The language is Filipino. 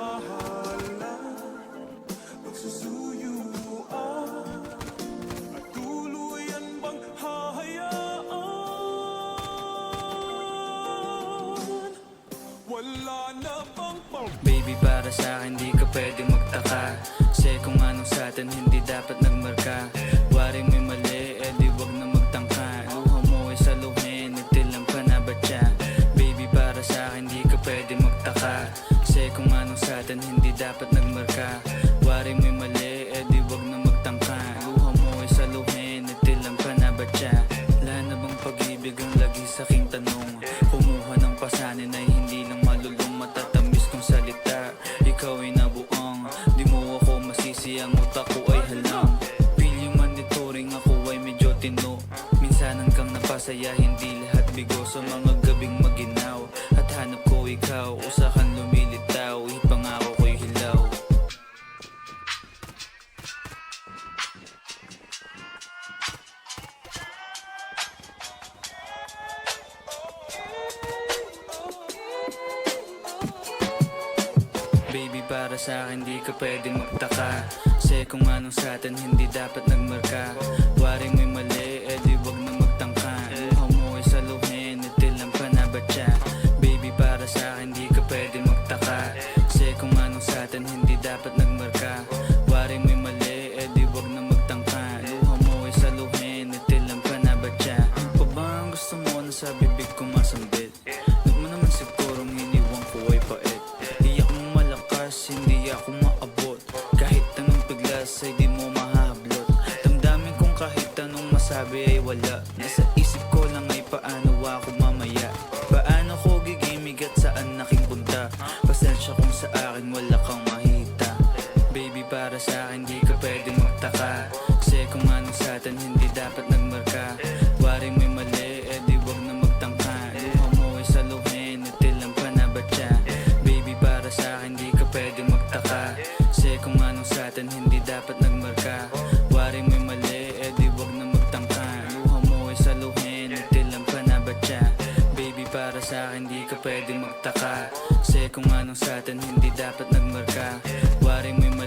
mahalan, pagsusuyuan, at tuluyan bang hahayaan? Wala na bang Baby, para sa'kin di ka pwedeng magtaka, kasi kung anong sa'tin hindi dapat nagmarka. Waring may mali, di wag na magtangka. Luha mo ay saluhin, itilang ka na ba siya? Baby, para sa'kin di ka pwedeng magtaka, kasi kung anong sa'tin hindi dapat nagmarka. Waring may mali, di wag na magtangka. Luha mo ay saluhin, itilang ka na ba siya? Wala na bang pag-ibig ang lagi sa'king tanong? Kumuha ng pasanin ay hindi lang malulong, matatamis kong salita. Ikaw ay nabuang, di mo ako masisi, ang utak ko ay halang. Feeling monitoring, ako ay medyo tino. Minsanan kang napasaya, hindi lahat bigo. Sa mga gabing maginaw, at hanap ko ikaw. Usakan lumilitaw, ipangako ko'y hilaw. Baby, para sa'kin di ka pwedeng magtaka, kasi kung anong sa'tin hindi dapat nagmarka. Waring may mali, di wag na magtangka. Luha mo ay saluhin, itilang ka na ba siya? Baby, para sa'kin di ka pwedeng magtaka, kasi kung anong sa'tin hindi dapat nagmarka. Waring may mali, di wag na magtangka. Luha mo ay saluhin, itilang ka na ba siya? Pa ba ang gusto mo na sa bibig ko masambit? Huwag mo naman sigurong iniwan ko ay pait. Hindi ako maabot, kahit anong piglas ay di mo mahablot. Damdamin kong kahit anong masabi ay wala. Nasa isip ko lang ay paano ako mamaya, paano ko gigimig at saan aking punta. Pasensya kung sa akin wala kang mahita. Baby, para sa'kin di ka pwedeng magtaka, kasi kung anong sa'tin hindi dapat nagmarka. Waring may mali, di wag na magtangka. Luha mo ay saluhin, itilang ka na ba siya? Baby, para sa'kin di ka pwedeng magtaka, kasi kung anong sa'tin hindi dapat nagmarka. Waring may mali, di wag na magtangka. Luha mo ay saluhin, itilang ka na ba siya? Baby, para sa'kin di ka pwedeng magtaka, kasi kung anong sa'tin hindi dapat nagmarka. Waring may mali,